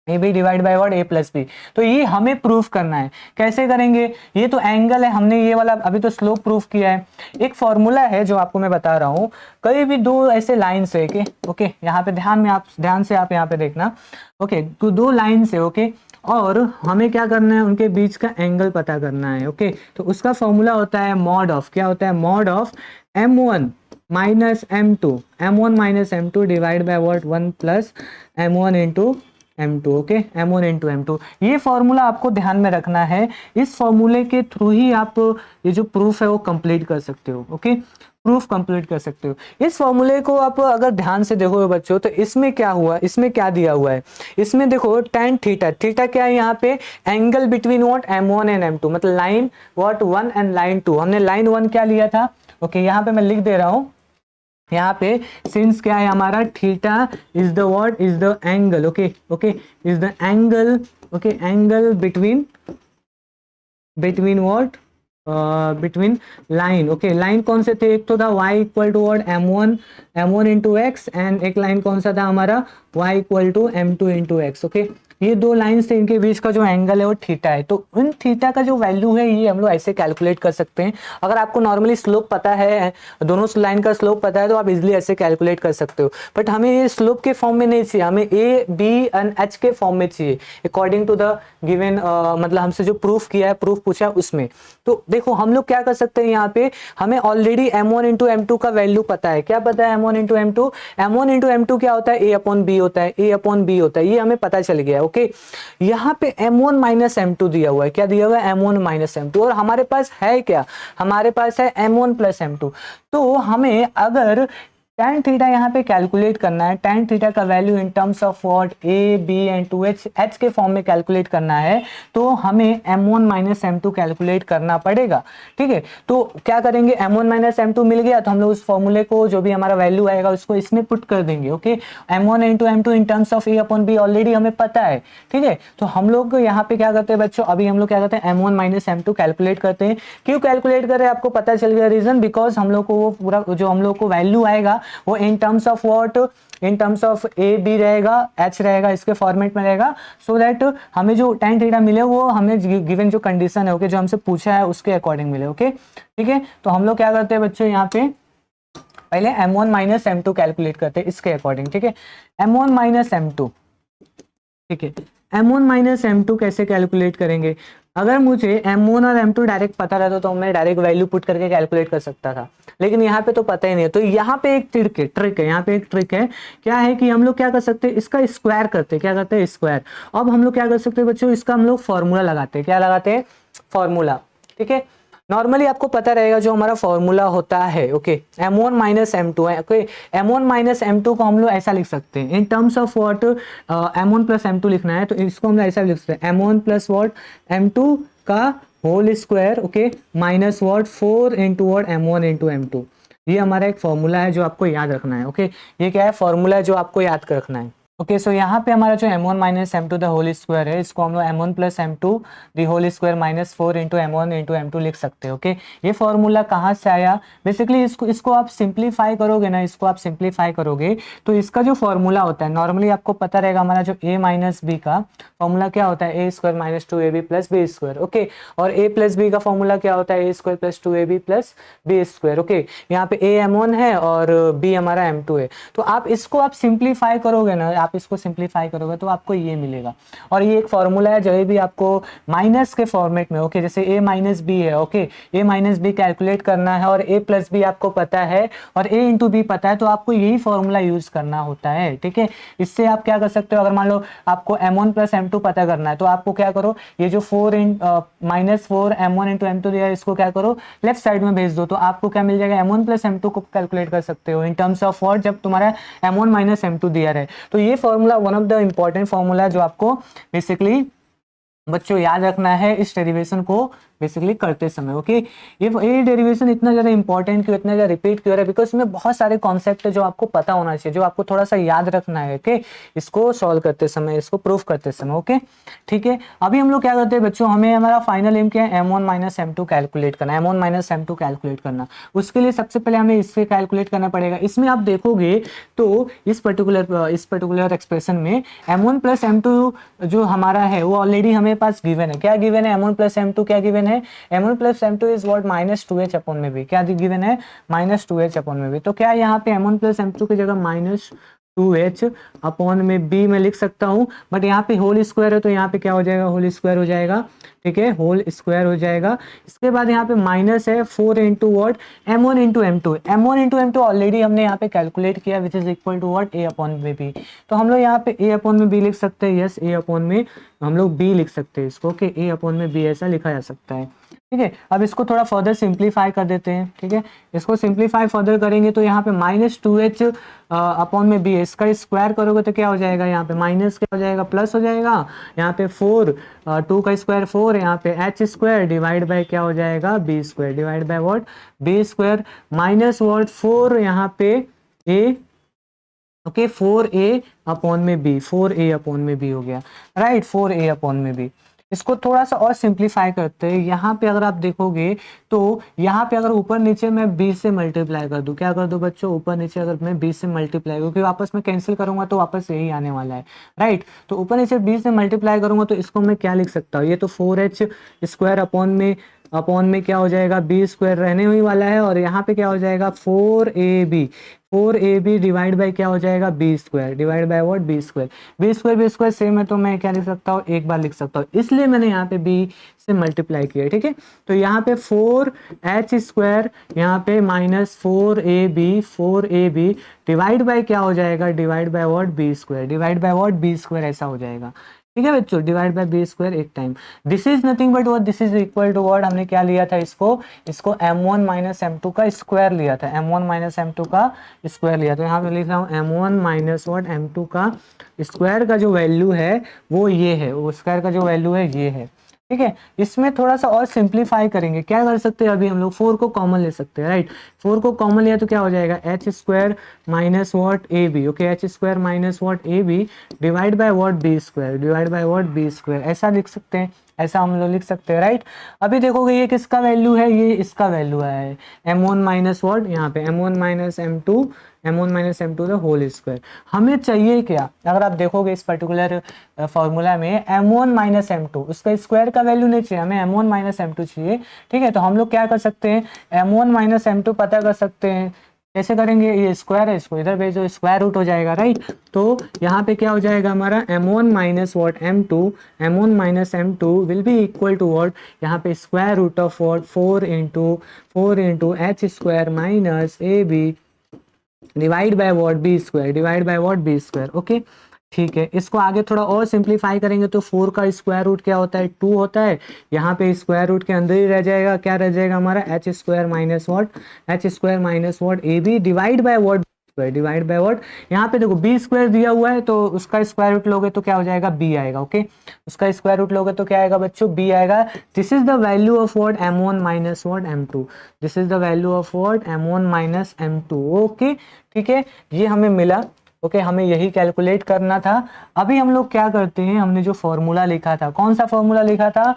B divide by what, a plus b. तो ये हमें प्रूफ करना है, कैसे करेंगे, ये तो एंगल है, हमने ये वाला अभी तो स्लोप प्रूफ किया है। एक फॉर्मूला है जो आपको मैं बता रहा हूँ, कहीं भी दो ऐसे लाइन्स है, ओके, यहाँ पे ध्यान से आप यहाँ पे देखना, ओके, तो दो लाइन्स है, ओके, और हमें क्या करना है, उनके बीच का एंगल पता करना है, ओके, तो उसका फॉर्मूला होता है मॉड ऑफ, क्या होता है, mod of m1 minus m2 divide by what 1 plus m1 into m2, okay, m1 into m2। ये फॉर्मूला आपको ध्यान में रखना है, इस फॉर्मूले के थ्रू ही आप ये जो प्रूफ है वो कंप्लीट कर सकते हो, ओके, प्रूफ कंप्लीट कर सकते हो। इस फॉर्मूले को आप अगर ध्यान से देखोगे बच्चों, तो इसमें क्या हुआ, इसमें क्या दिया हुआ है, इसमें देखो tan थीटा, थीटा क्या है यहाँ पे, angle between what m1 and m2, मतलब लाइन व्हाट 1 एंड लाइन 2। हमने लाइन 1 क्या लिया था, ओके, यहाँ पे मैं लिख दे रहा हूँ, यहाँ पे सिंस क्या है हमारा, theta is the what, is the angle, okay, is the angle, okay, angle between what, between line, okay, line कौन से थे, एक तो था y equal to what m1 into x, and एक लाइन कौन सा था हमारा y equal to m2 into x, okay, ये दो लाइंस थे, इनके बीच का जो एंगल है वो थीटा है। तो उन थीटा का जो वैल्यू है ये हम लोग ऐसे कैलकुलेट कर सकते हैं। अगर आपको नॉर्मली स्लोप पता है, दोनों लाइन का स्लोप पता है, तो आप इजीली ऐसे कैलकुलेट कर सकते हो, बट हमें ये स्लोप के फॉर्म में नहीं चाहिए, हमें ए बी एंड एच के फॉर्म में चाहिए, अकॉर्डिंग टू द गिवन, मतलब हमसे जो प्रूफ किया है, प्रूफ पूछा उसमें। तो देखो हम लोग क्या कर सकते हैं, यहाँ पे हमें ऑलरेडी m1 इंटू m2 का वैल्यू पता है, क्या पता है, m1 इंटू m2 क्या होता है, a अपॉन b होता है, ये हमें पता चल गया, ओके। यहाँ पे m1 माइनस m2 दिया हुआ है, क्या दिया हुआ है, m1 माइनस m2, और हमारे पास है क्या, हमारे पास है m1 प्लस m2। तो हमें अगर tan थीटा यहाँ पे कैलकुलेट करना है, tan थीटा का value in terms of what, a b and 2h h के फॉर्म में कैलकुलेट करना है, तो हमें m1 माइनस m2 कैलकुलेट करना पड़ेगा, ठीक है। तो क्या करेंगे, m1 माइनस m2 मिल गया, तो हम लोग उस फॉर्मूले को जो भी हमारा वैल्यू आएगा उसको इसमें पुट कर देंगे, okay. m1 into m2 in terms of a upon b already हमें पता है, ठीक है। तो हम लोग यहाँ पे क्या करते हैं बच्चों, अभी हम लोग क्या करते हैं, m1 माइनस m2 कैलकुलेट करते हैं। क्यों कैलकुलेट कर रहे हैं, आपको पता चल गया रीजन, बिकॉज हम लोग को वो पूरा जो हम लोग को वैल्यू आएगा वो in terms of what, in terms of a b रहेगा, एच रहेगा, इसके फॉर्मेट में रहेगा, सो दैट हमें जो tan थीटा मिले वो हमें गिवन जो कंडीशन है, ओके, जो हमसे पूछा है उसके अकॉर्डिंग मिले, ओके, ठीक है। तो हम लोग क्या करते हैं बच्चों, यहाँ पे पहले m1 माइनस m2 कैलकुलेट करते हैं इसके अकॉर्डिंग, ठीक है, m1 माइनस m2, ठीक है, m1 माइनस m2 कैसे कैलकुलेट करेंगे। अगर मुझे m1 और m2 डायरेक्ट पता रहता तो मैं डायरेक्ट वैल्यू पुट करके कैलकुलेट कर सकता था, लेकिन यहाँ पे तो पता ही नहीं है। तो यहाँ पे एक ट्रिक है, यहाँ पे एक ट्रिक है, क्या है कि हम लोग क्या कर सकते हैं, इसका स्क्वायर करते हैं, क्या करते हैं, स्क्वायर। अब हम लोग क्या कर सकते हैं बच्चों, इसका हम लोग फॉर्मूला लगाते हैं, क्या लगाते हैं, फॉर्मूला, ठीक है। नॉर्मली आपको पता रहेगा जो हमारा फॉर्मूला होता है, ओके, m1 माइनस m2 है, ओके, m1 माइनस m2 को हम लोग ऐसा लिख सकते हैं इन terms of what, m1 plus m2 लिखना है, तो इसको हम लोग ऐसा लिख सकते हैं, m1 प्लस व्हाट m2 का whole square, okay, minus what 4 into what m1 into m2। ये हमारा एक फॉर्मूला है जो आपको याद रखना है, ओके, ये क्या है, फॉर्मूला है जो आपको याद रखना है, ओके। सो यहाँ पे हमारा जो m1 minus m2 the whole square है, इसको हम लोग m1 plus m2 the whole square minus 4 into m1 into m2 लिख सकते हैं, ओके। ये फॉर्मूला कहाँ से आया, बेसिकली इसको आप सिंप्लीफाई करोगे ना, इसको आप सिंप्लीफाई करोगे तो इसका जो फॉर्मूला होता है, नॉर्मली आपको पता रहेगा हमारा जो a माइनस b का फॉर्मूला क्या होता है, a स्क्वायर minus 2ab plus b square, okay, और a प्लस b का फॉर्मूला क्या होता है, a square plus 2ab plus b square, okay. यहाँ पे a m1 है और b हमारा m2 है, तो आप इसको आप सिंप्लीफाई करोगे ना, आप इसको सिंप्लीफाई करोगे तो आपको ये मिलेगा। और ये एक फॉर्मूला है जब भी आपको माइनस के फॉर्मेट में, ओके, जैसे a माइनस बी है, okay, a minus b calculate करना है और a प्लस बी आपको पता है और a इंटू बी पता है, तो आपको यही फॉर्मूला यूज करना होता है, ठीक है। इससे आप क्या कर सकते हो, अगर मान लो आपको m1 प्लस m2 पता करना है तो आपको क्या करो, ये जो माइनस 4 m1 इंटू m2 दिया है इसको क्या करो, लेफ्ट साइड में भेज दो, तो आपको क्या मिल जाएगा, m1 प्लस m2 को कैलकुलेट कर सकते हो इन टर्म्स ऑफ व्हाट, जब तुम्हारा m1 माइनस m2 दिया रहे। तो ये formula one of the important formula है जो आपको बेसिकली बच्चों याद रखना है इस डेरिवेशन को बेसिकली करते समय, ओके। ये डेरिवेशन इतना ज़्यादा इंपॉर्टेंट क्यों, इतना ज़्यादा रिपीट क्यों हो रहा है, बिकॉज इसमें बहुत सारे कॉन्सेप्ट है जो आपको पता होना चाहिए, जो आपको थोड़ा सा याद रखना है, ओके, इसको सॉल्व करते समय, इसको प्रूफ करते समय, ओके, ठीक है। अभी हम लोग क्या करते हैं बच्चों, हमें हमारा फाइनल एम क्या है, m1 माइनस m2 कैलकुलेट करना, m1 माइनस m2 कैलकुलेट करना। उसके लिए सबसे पहले हमें इससे कैलकुलेट करना पड़ेगा। इसमें आप देखोगे तो इस पर्टिकुलर एक्सप्रेशन में m1 प्लस m2 जो हमारा है वो ऑलरेडी हमें पास गिवन है। क्या गिवन है, m1 प्लस m2 क्या गिवन है, m1 plus m2 is what minus 2h upon में भी, क्या गिवन है, माइनस 2h अपॉन में भी। तो क्या यहाँ पे m1 प्लस m2 की जगह माइनस 2h अपॉन में b मैं लिख सकता हूँ, बट यहाँ पे होल स्क्वायर है तो यहाँ पे क्या हो जाएगा, होल स्क्वायर हो जाएगा, ठीक है, होल स्क्वायर हो जाएगा। इसके बाद यहाँ पे माइनस है 4 into what, m1 into m2, m1 into m2 already हमने यहाँ पे कैलकुलेट किया which is equal to what, a upon में b। तो हम लोग यहाँ पे a अपॉन में b लिख सकते हैं, यस, a अपॉन में हम लोग b लिख सकते हैं इसको, ओके, a अपॉन में b ऐसा लिखा जा सकता है, ठीक है। अब इसको थोड़ा फर्दर सिंप्लीफाई कर देते हैं, ठीक है। इसको सिंप्लीफाई फर्दर करेंगे तो यहाँ पे माइनस 2h अपॉन में b, इसका स्क्वायर करोगे तो क्या हो जाएगा, यहाँ पे माइनस क्या हो जाएगा, प्लस हो जाएगा, यहाँ पे 4 2 का स्क्वायर 4, यहाँ पे h स्क्वायर डिवाइड बाय क्या हो जाएगा, b square divide by what, b square minus what 4 यहाँ पे a, ओके, 4a अपॉन में b, 4a अपॉन में b हो गया, राइट, 4a अपॉन में b। इसको थोड़ा सा और सिंप्लीफाई करते हैं। यहाँ पे अगर आप देखोगे तो यहाँ पे अगर ऊपर नीचे मैं 20 से मल्टीप्लाई कर दूं, क्या कर दूं बच्चों, ऊपर नीचे अगर मैं 20 से मल्टीप्लाई, क्योंकि वापस में कैंसिल करूंगा तो वापस यही आने वाला है, राइट। तो ऊपर नीचे 20 से मल्टीप्लाई करूंगा तो इसको मैं क्या लिख सकता हूँ, ये तो 4h स्क्वायर अपॉन में क्या हो जाएगा, b स्क्वायर रहने ही वाला है, और यहाँ पे क्या हो जाएगा 4ab डिवाइड बाय क्या हो जाएगा, b square divide by what, b square same है तो मैं क्या लिख सकता हूँ, एक बार लिख सकता हूँ, इसलिए मैंने यहाँ पे b से मल्टीप्लाई किया, ठीक है। तो यहाँ पे 4h स्क्वायर, यहाँ पे माइनस 4ab डिवाइड बाय क्या हो जाएगा, divide by what, b square ऐसा हो जाएगा, ठीक है बच्चों, डिवाइड बाय b स्क्वायर एक time. This is nothing but what, this is equal to what, हमने क्या लिया था, इसको m1 माइनस m2 का स्क्वायर लिया था, m1 माइनस m2 का स्क्वायर लिया। तो यहाँ पे लिख रहा हूँ m1 माइनस व्हाट m2 का स्क्वायर का जो वैल्यू है वो ये है, वो स्क्वायर का जो वैल्यू है ये है, ठीक है। इसमें थोड़ा सा और सिंप्लीफाई करेंगे, क्या कर सकते हैं, अभी हम लोग 4 को कॉमन ले सकते हैं, राइट। 4 को कॉमन लिया तो क्या हो जाएगा, h square minus what ab, okay, h square minus what ab divide by what, b square ऐसा लिख सकते हैं, ऐसा हम लोग लिख सकते हैं, राइट। अभी देखोगे ये किसका वैल्यू है, ये इसका वैल्यू है m1 माइनस व्हाट, यहाँ पे m1 minus m2 the whole square. हमें चाहिए क्या, अगर आप देखोगे इस पर्टिकुलर फॉर्मूला में m1 माइनस m2, उसका स्क्वायर का वैल्यू नहीं चाहिए हमें, m1 माइनस m2 चाहिए, ठीक है। तो हम लोग क्या कर सकते हैं, m1 माइनस m2 पता कर सकते हैं, कैसे करेंगे, ये स्क्वायर है, इसको इधर भेजो, स्क्वायर रूट हो जाएगा, राइट। तो यहाँ पे क्या हो जाएगा हमारा m1 minus what m2 will be equal to what, यहाँ पे square root of what 4 into h square minus ab divide by what b square, okay, ठीक है। इसको आगे थोड़ा और सिंप्लीफाई करेंगे तो 4 का स्क्वायर रूट क्या होता है, 2 होता है, यहाँ पे स्क्वायर रूट के अंदर ही रह जाएगा, क्या रह जाएगा हमारा h square minus what ab divide by what, यहाँ पे देखो b स्क्वायर दिया हुआ है तो उसका स्क्वायर रूट लोगे तो क्या हो जाएगा, b आएगा, ओके, उसका स्क्वायर रूट लोगे तो क्या आएगा बच्चों, b आएगा। This is the value of what m1 minus what m2, this is the value of what m1 minus m2, okay, ठीक है, ये हमें मिला, ओके, हमें यही कैलकुलेट करना था। अभी हम लोग क्या करते हैं, हमने जो फॉर्मूला लिखा था, कौन सा फॉर्मूला लिखा था,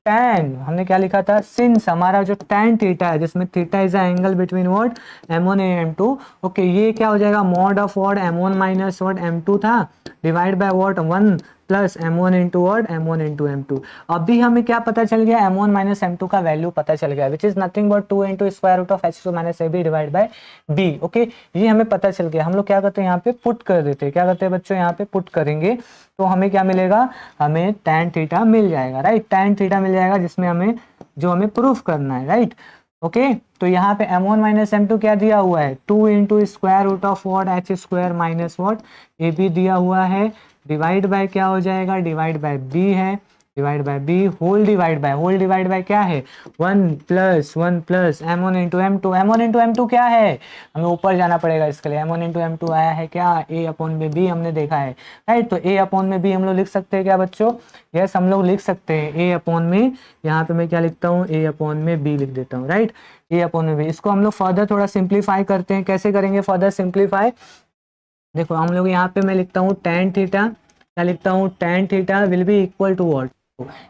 tan, हमने क्या लिखा था, सिंस हमारा जो tan थीटा है, जिसमें theta is the angle between what m1 and m2, okay, ये क्या हो जाएगा, mod of what m1 minus what m2 था, divide by what 1 plus m1 into what m1 into m2। अभी हमें क्या पता चल गया, m1 माइनस m2 का वैल्यू पता चल गया, which is nothing but 2 into square root of h2 minus ab divide by b। Okay, ये हमें पता चल गया। हम लोग क्या करते हैं, यहाँ पे पुट कर देते हैं। क्या करते हैं बच्चों, यहाँ पे पुट करेंगे तो हमें क्या मिलेगा, हमें tan थीटा मिल जाएगा, राइट। tan थीटा मिल जाएगा जिसमें हमें जो हमें प्रूफ करना है, राइट। ओके, तो यहाँ पे m1 माइनस m2 क्या दिया हुआ है, 2 into square root of what h square minus what A B दिया हुआ है, डिवाइड बाय क्या हो जाएगा, डिवाइड बाय b है, divide by b whole divide by क्या है 1 प्लस m1 इंटू m2 क्या है, हमें ऊपर जाना पड़ेगा इसके लिए। m1 इंटू m2 आया है क्या, a अपॉन में b हमने देखा है, राइट। तो a अपॉन में b हम लोग लिख सकते हैं क्या बच्चों, यस हम लोग लिख सकते हैं a अपॉन में, यहाँ पे मैं क्या लिखता हूँ, a अपॉन में b लिख देता हूँ, राइट। a अपॉन में b, इसको हम लोग फर्दर थोड़ा सिंप्लीफाई करते हैं। कैसे करेंगे फर्दर सिंप्लीफाई, देखो हम लोग यहाँ पे मैं लिखता हूँ tan थीटा, क्या लिखता हूँ, tan theta will be equal to what,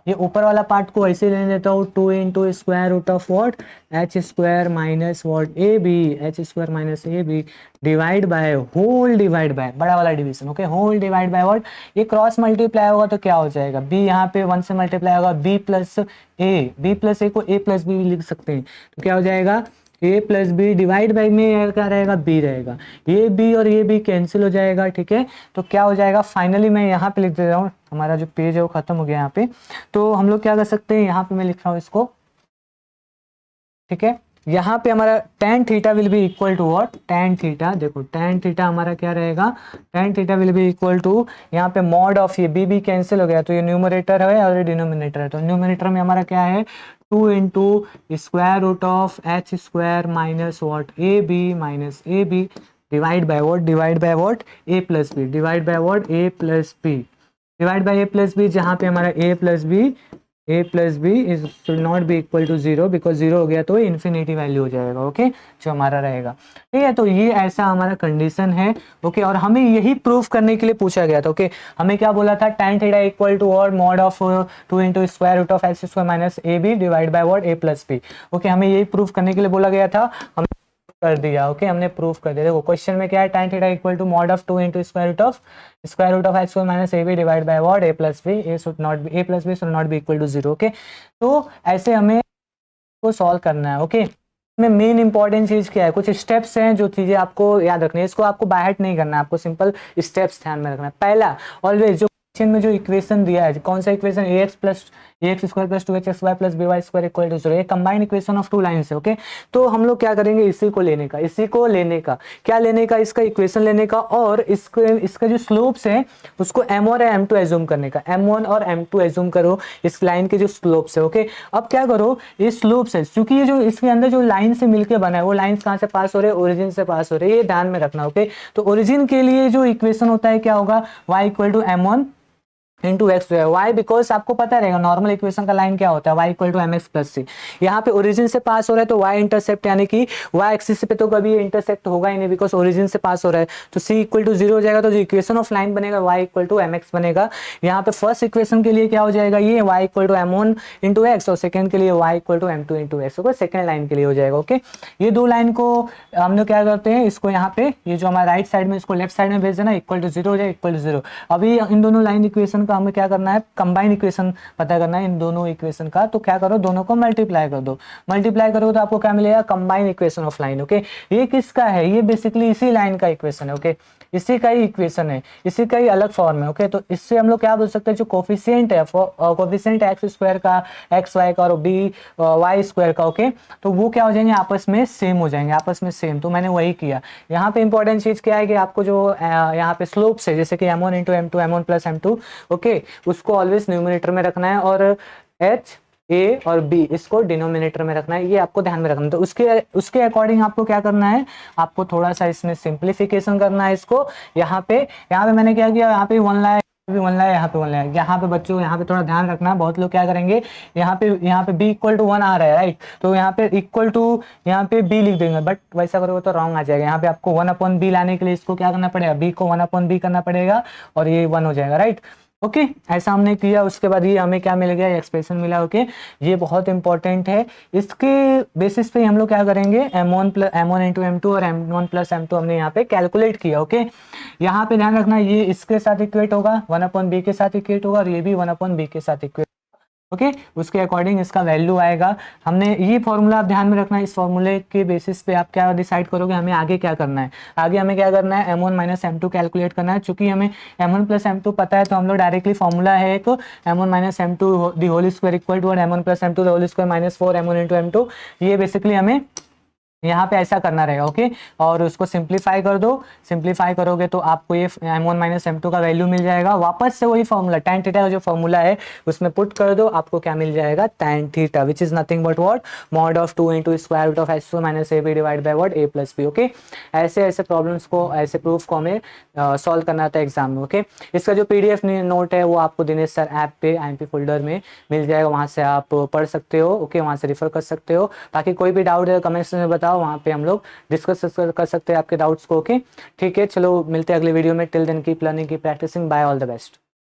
ये ऊपर वाला पार्ट को ऐसे लेने देता हूँ, 2 into square root of what h square minus what A B, h square minus A B divide by whole divide by बड़ा वाला division, okay, whole divide by what, ये क्रॉस मल्टीप्लाई होगा तो क्या हो जाएगा, b यहाँ पे 1 से मल्टीप्लाई होगा, b प्लस ए को a प्लस बी लिख सकते हैं, तो क्या हो जाएगा a plus B divide by में क्या रहेगा, b रहेगा, ये b और ये b कैंसिल हो जाएगा, ठीक है। तो क्या हो जाएगा, फाइनली मैं यहाँ पे लिख दे रहा हूँ, हमारा जो पेज है वो खत्म हो गया यहाँ पे। तो हम लोग क्या कर सकते हैं, यहाँ पे मैं लिख रहा हूँ इसको, ठीक है। यहाँ पे हमारा tan theta will be equal to what, tan theta, देखो tan थीटा हमारा क्या रहेगा, tan theta will be equal to, यहाँ पे मॉड ऑफ ये b कैंसिल हो गया, तो ये न्यूमरेटर है और ये डिनोमिनेटर है, तो न्यूमरेटर में हमारा क्या है 2 into square root of h square minus what A B divide by what a plus B divide by what a plus B divide by a plus B, जहाँ पे हमारा a plus B is should not be equal to 0, because 0 हो गया तो इन्फिनिटी वैल्यू हो जाएगा, ओके, जो हमारा रहेगा, ठीक है। तो ये ऐसा हमारा कंडीशन है, ओके। और हमें यही प्रूफ करने के लिए पूछा गया था, ओके। हमें क्या बोला था, tan थीटा इक्वल टू और mod of 2 into square root of h square minus A B divide by what a plus B, okay. हमें यही प्रूफ करने के लिए बोला गया था, हम कर दिया, ओके, हमने प्रूफ कर दिया। देखो क्वेश्चन में क्या है, tan theta equal to mod of 2 into square root of h square minus A B divide by what a plus B, a plus B should not be equal to 0, okay. तो ऐसे हमें को सॉल्व करना है, ओके। में मेन इंपॉर्टेंट चीज क्या है, कुछ स्टेप्स हैं जो चीजें आपको याद रखनी है, इसको आपको बाय हार्ट नहीं करना है, आपको सिंपल स्टेप्स ध्यान में रखना है। पहला, ऑलवेज जो क्वेश्चन में जो इक्वेशन दिया है, कौन सा equation, ax square plus 2hxy plus by square equal to 0, ये combined equation of two lines है, ओके। तो हम लोग क्या करेंगे, इसी को लेने का क्या लेने का, इसका इक्वेशन लेने का, और इसका जो स्लोप्स है उसको m और m2 एज्यूम करने का, m1 और m2 एज्यूम करो इस लाइन के जो स्लोप्स है, ओके। अब क्या करो, ये स्लोप्स है, क्योंकि ये जो इसके अंदर जो लाइन से मिलकर बना है वो लाइंस कहाँ से पास हो रहे हैं, ओरिजिन से पास हो रहे हैं, ये ध्यान में रखना, ओके। तो ओरिजिन के लिए जो इक्वेशन होता है क्या होगा, y equal to m1 into x, Y, because आपको पता रहेगा नॉर्मल इक्वेशन का लाइन क्या होता है, y equal to M X plus C. यहाँ पे ओरिजिन से पास हो रहा है तो y इंटरसेप्ट, यानी कि y एक्सिस पे तो कभी इंटरसेप्ट होगा ही नहीं, बिकॉज ओरिजिन से पास हो रहा है, तो c इक्वल टू 0 हो जाएगा। तो जो इक्वेशन ऑफ लाइन बनेगा y equal to M X बनेगा। यहाँ पे फर्स्ट इक्वेशन के लिए क्या हो जाएगा, ये y equal to m1 into X, और सेकंड के लिए y equal to m2 into x, okay, second line के लिए हो जाएगा, ओके। ये दो लाइन को हम लोग क्या करते हैं, इसको यहाँ पे ये जो हमारा राइट साइड में इसको लेफ्ट साइड में भेज देना, इक्वल टू 0 हो जाए, इक्वल टू 0। अभी इन दोनों लाइन इक्वेशन का हमें क्या करना है, कंबाइन इक्वेशन पता करना है इन दोनों इक्वेशन का। तो क्या करो, दोनों को मल्टीप्लाई कर दो, मल्टीप्लाई करोगे तो आपको क्या मिलेगा, combine equation of line, okay. ये किसका है, ये बेसिकली इसी लाइन का इक्वेशन है, ओके, इसी का ही इक्वेशन है, इसी का ही अलग फॉर्म है, ओके। तो इससे हम लोग क्या बोल सकते हैं, जो कोफिशिएंट है, कोफिशिएंट एक्स स्क्वायर का, एक्स वाई का और बी वाई स्क्वायर का, ओके, तो वो क्या हो जाएंगे, आपस में सेम हो जाएंगे, आपस में सेम। तो मैंने वही किया। यहाँ पे इंपॉर्टेंट चीज क्या है कि आपको जो यहाँ पे स्लोप्स है, जैसे कि m1 into m2, m1 plus m2, okay, उसको ऑलवेज न्यूमरेटर में रखना है, और h a और b इसको डिनोमिनेटर में रखना है, ये आपको ध्यान में रखना है। तो उसके अकॉर्डिंग आपको क्या करना है, आपको थोड़ा सा इसमें सिंप्लीफिकेशन करना है इसको। यहाँ पे मैंने क्या किया, यहाँ पे 1 लाया, वन लाया, यहाँ पे 1 लाया। यहाँ पे बच्चों, यहाँ पे थोड़ा ध्यान रखना, बहुत लोग क्या करेंगे, यहाँ पे b इक्वल टू 1 आ रहा है, राइट, तो यहाँ पे इक्वल टू यहाँ पे b लिख देंगे, बट वैसा करोगे तो रॉन्ग आ जाएगा। यहाँ पे आपको 1 अपॉन b लाने के लिए इसको क्या करना पड़ेगा, b को 1 अपॉन b करना पड़ेगा, और ये 1 हो जाएगा, राइट, ओके। ऐसा हमने किया। उसके बाद ये हमें क्या मिल गया, एक्सप्रेशन मिला, ओके। ये बहुत इंपॉर्टेंट है, इसके बेसिस पे हम लोग क्या करेंगे, m1 इंटू m2 और m1 प्लस m2 हमने यहाँ पे कैलकुलेट किया, ओके। यहाँ पे ध्यान रखना ये इसके साथ इक्वेट होगा, 1/b के साथ इक्वेट होगा, और ये भी 1/b के साथ इक्वेट, ओके उसके अकॉर्डिंग इसका वैल्यू आएगा। हमने ये फॉर्मूला आप ध्यान में रखना है, इस फॉर्मूले के बेसिस पे आप क्या डिसाइड करोगे हमें आगे क्या करना है। आगे हमें क्या करना है, m1 माइनस m2 कैलकुलेट करना है। चूंकि हमें m1 प्लस m2 पता है तो हम लोग डायरेक्टली फॉर्मूला है एक m1 minus m2 the whole square equal to m1 plus m2 the whole square minus 4 m1 into m2, ये बेसिकली हमें यहाँ पे ऐसा करना रहेगा, ओके। और उसको सिंप्लीफाई कर दो, सिंप्लीफाई करोगे तो आपको ये m1 माइनस m2 का वैल्यू मिल जाएगा। वापस से वही फॉर्मूला tan थीटा का जो फॉर्मूला है उसमें पुट कर दो, आपको क्या मिल जाएगा, tan theta which is nothing but what mod of 2 into square root of h2 minus ab divide by what a plus b, okay. ऐसे ऐसे प्रॉब्लम्स को, ऐसे प्रूफ को हमें सॉल्व करना था एग्जाम में, ओके। इसका जो PDF नोट है वो आपको दिनेश सर ऐप पे IMP फोल्डर में मिल जाएगा, वहाँ से आप पढ़ सकते हो, ओके, वहाँ से रिफर कर सकते हो। बाकी कोई भी डाउट है कमेंट्स में बताओ, वहाँ पे हम लोग डिस्कस कर सकते हैं आपके डाउट्स को, ओके। ठीक है, चलो मिलते हैं अगले वीडियो में। Till then keep learning, keep practicing, bye, all the best.